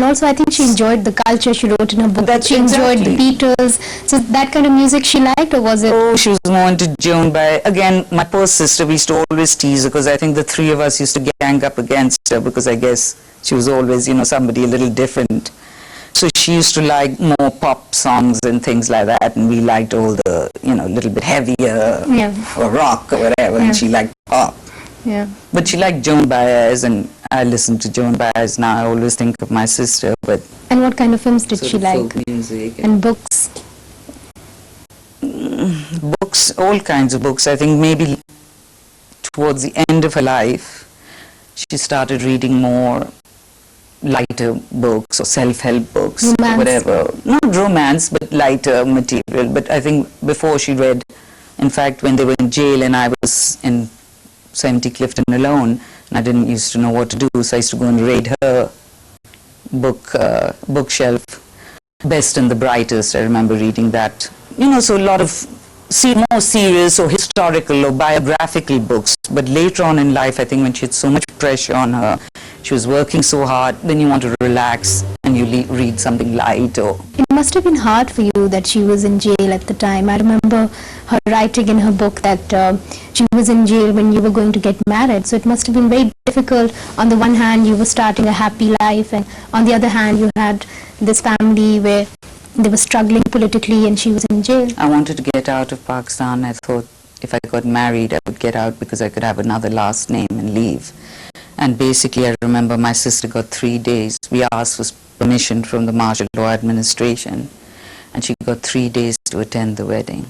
also I think she enjoyed the culture. She wrote in her book that she Exactly. enjoyed the Beatles. So that kind of music she liked, or was it? Oh, she was more into Joan Baez. Again, my poor sister, we used to always tease her because I think the three of us used to gang up against her because I guess she was always, you know, somebody a little different. So she used to like more pop songs and things like that, and we liked all the, you know, a little bit heavier or rock or whatever, and she liked pop. Yeah. But she liked Joan Baez, and I listen to Joan Baez now. I always think of my sister. But and what kind of films did she like? Folk music and books. Books, all kinds of books. I think maybe towards the end of her life, she started reading more lighter books or self-help books, romance. Or whatever. Not romance, but lighter material. But I think before she read, in fact, when they were in jail and I was in 70 Clifton alone, and I didn't used to know what to do, so I used to go and raid her bookshelf, Best and the Brightest. I remember reading that. You know, so a lot of more serious or historical or biographical books. But later on in life, I think when she had so much pressure on her, she was working so hard, then you want to relax and you read something light. Or it must have been hard for you that she was in jail at the time. I remember her writing in her book that she was in jail when you were going to get married. So it must have been very difficult. On the one hand, you were starting a happy life, and on the other hand, you had this family where they were struggling politically and she was in jail. I wanted to get out of Pakistan. I thought if I got married, I would get out because I could have another last name and leave. And basically, I remember my sister got 3 days. We asked for permission from the martial law administration, and she got 3 days to attend the wedding.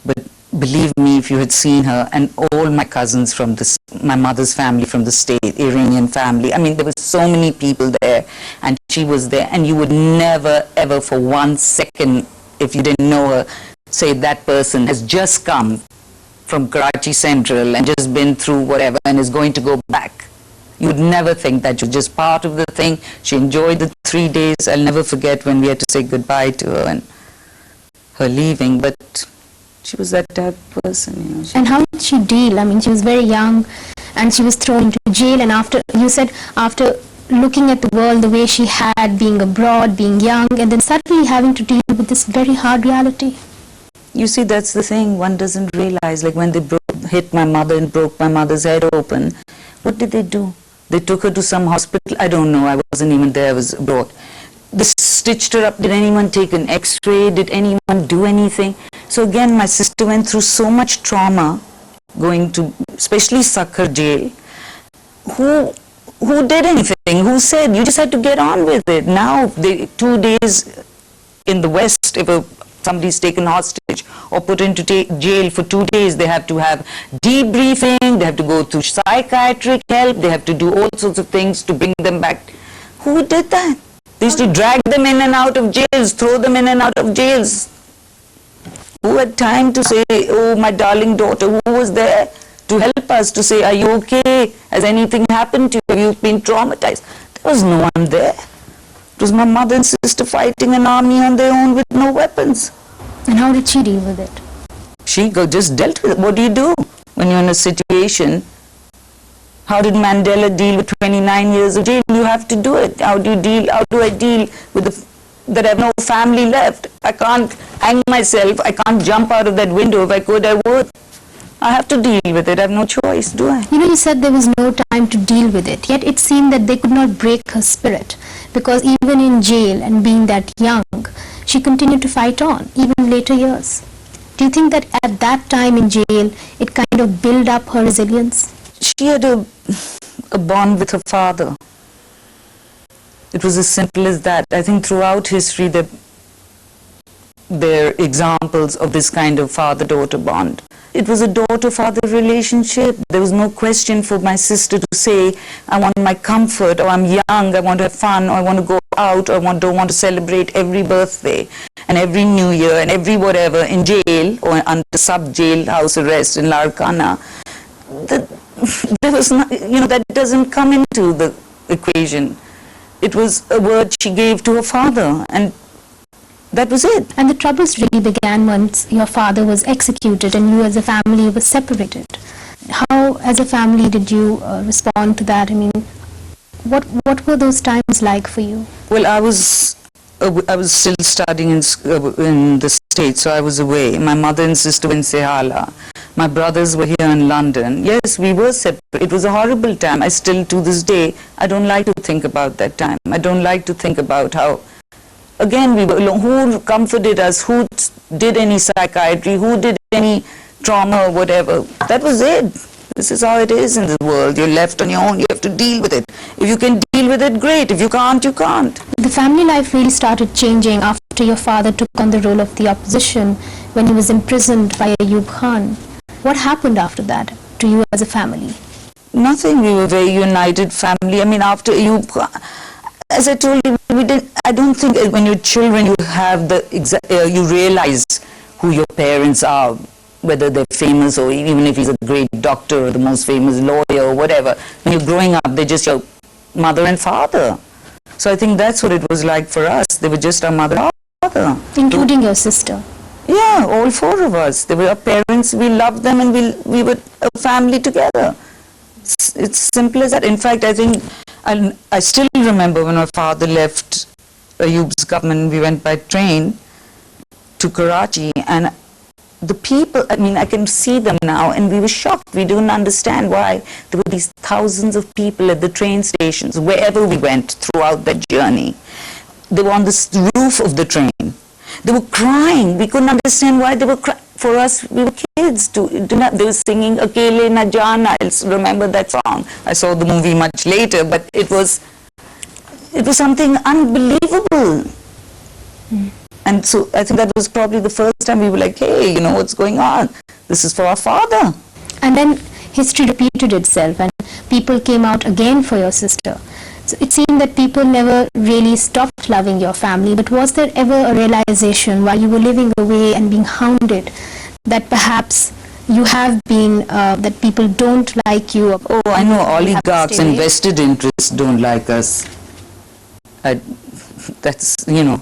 But believe me, if you had seen her, and all my cousins from my mother's family from the state, Iranian family, I mean, there were so many people there, and she was there, and you would never, ever for 1 second, if you didn't know her, say that person has just come from Karachi Central and just been through whatever and is going to go back. You would never think that. You're just part of the thing. She enjoyed the 3 days. I'll never forget when we had to say goodbye to her and her leaving, but she was that type of person, you know. And how did she deal? I mean, she was very young and she was thrown into jail, and after, you said, after looking at the world the way she had, being abroad, being young, and then suddenly having to deal with this very hard reality. You see, that's the thing, one doesn't realize, like when they hit my mother and broke my mother's head open, what did they do? They took her to some hospital, I don't know, I wasn't even there, I was abroad. They stitched her up. Did anyone take an x-ray? Did anyone do anything? So again, my sister went through so much trauma, going to, especially Sakhar jail. Who did anything? Who said? You just had to get on with it. Now, 2 days in the West, if somebody's taken hostage or put into jail for 2 days, they have to have debriefing, they have to go through psychiatric help, they have to do all sorts of things to bring them back. Who did that? They used to drag them in and out of jails, throw them in and out of jails. Who had time to say, oh, my darling daughter, who was there to help us, to say, are you okay? Has anything happened to you? You've been traumatized. There was no one there. It was my mother and sister fighting an army on their own with no weapons. And how did she deal with it? She just dealt with it. What do you do when you're in a situation? How did Mandela deal with 29 years of jail? You have to do it. How do I deal with that I have no family left? I can't hang myself. I can't jump out of that window. If I could, I would. I have to deal with it. I have no choice, do I? You know, you said there was no time to deal with it. Yet it seemed that they could not break her spirit. Because even in jail and being that young, she continued to fight on, even in later years. Do you think that at that time in jail, it kind of built up her resilience? She had a bond with her father. It was as simple as that. I think throughout history there are examples of this kind of father-daughter bond. It was a daughter-father relationship. There was no question for my sister to say, I want my comfort, or I'm young, I want to have fun, or I want to go out, or don't want to celebrate every birthday and every New Year and every whatever in jail or under sub-jail house arrest in Larkana. There was not, you know, that doesn't come into the equation. It was a word she gave to her father, and that was it. And the troubles really began once your father was executed and you as a family were separated. How, as a family, did you respond to that? I mean, What were those times like for you? Well, I was still studying in the States, so I was away. My mother and sister were in Sehala. My brothers were here in London. Yes, we were separate. It was a horrible time. I still, to this day, I don't like to think about that time. I don't like to think about how, again, we were alone. Who comforted us? Who did any psychiatry? Who did any trauma or whatever? That was it. This is how it is in the world. You're left on your own. You have to deal with it. If you can deal with it, great. If you can't, you can't. The family life really started changing after your father took on the role of the opposition when he was imprisoned by Ayub Khan. What happened after that to you as a family? Nothing. We were a very united family. I mean, after Ayub Khan, as I told you, I don't think when you're children you have you realize who your parents are, whether they're famous or even if he's a great doctor or the most famous lawyer or whatever. When you're growing up, they're just your mother and father. So I think that's what it was like for us. They were just our mother and father. Including your sister? Yeah, all four of us. They were our parents. We loved them and we were a family together. It's simple as that. In fact, I think I still remember when my father left Ayub's government, we went by train to Karachi, and the people, I mean, I can see them now, and we were shocked. We didn't understand why there were these thousands of people at the train stations, wherever we went throughout that journey. They were on the roof of the train. They were crying. We couldn't understand why they were crying. For us, we were kids. They were singing Akele Na Jana. I remember that song. I saw the movie much later, but it was something unbelievable. And so I think that was probably the first time we were like, hey, you know, what's going on? This is for our father. And then history repeated itself and people came out again for your sister. So it seemed that people never really stopped loving your family, but was there ever a realization while you were living away and being hounded that perhaps you have been, that people don't like you? Oh, I know oligarchs and vested interests don't like us. That's, you know.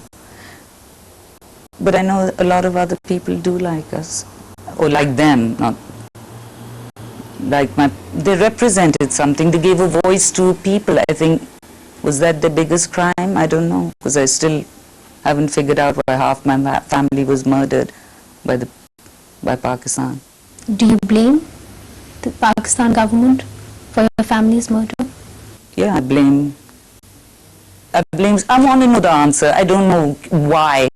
But I know a lot of other people do like us, or like them, not like they represented something, they gave a voice to people. I think, was that the biggest crime? I don't know, because I still haven't figured out why half my family was murdered by Pakistan. Do you blame the Pakistan government for your family's murder? Yeah, I blame, I want to know the answer. I don't know why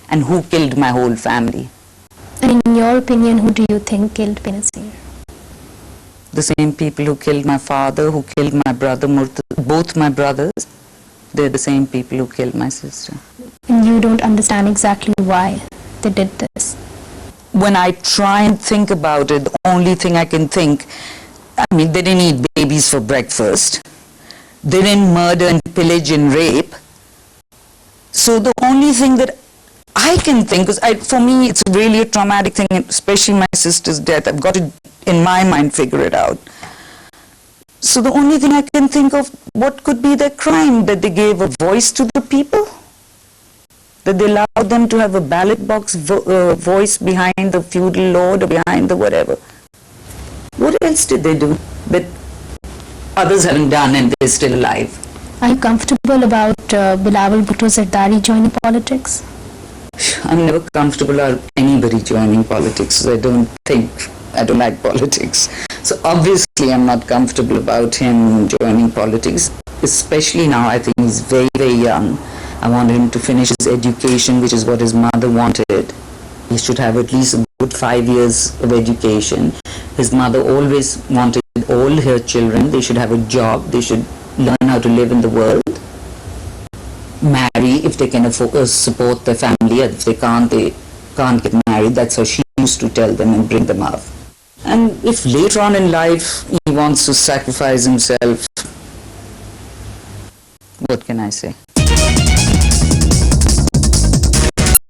and who killed my whole family. And in your opinion, who do you think killed Benazir? The same people who killed my father, who killed my brother, both my brothers, they're the same people who killed my sister. And you don't understand exactly why they did this? When I try and think about it, the only thing I can think, I mean, they didn't eat babies for breakfast. They didn't murder and pillage and rape. So the only thing that I can think, because for me it's really a traumatic thing, especially my sister's death. I've got to, in my mind, figure it out. So the only thing I can think of, what could be their crime? That they gave a voice to the people? That they allowed them to have a ballot box voice behind the feudal lord or behind the whatever? What else did they do that others haven't done and they're still alive? Are you comfortable about Bilawal Bhutto Zardari joining politics? I'm never comfortable about anybody joining politics. I don't like politics. So obviously I'm not comfortable about him joining politics, especially now. I think he's very, very young. I want him to finish his education, which is what his mother wanted. He should have at least a good 5 years of education. His mother always wanted all her children, they should have a job, they should learn how to live in the world. Marry if they can afford, support their family. If they can't get married. That's how she used to tell them and bring them up. And if later on in life he wants to sacrifice himself, what can I say?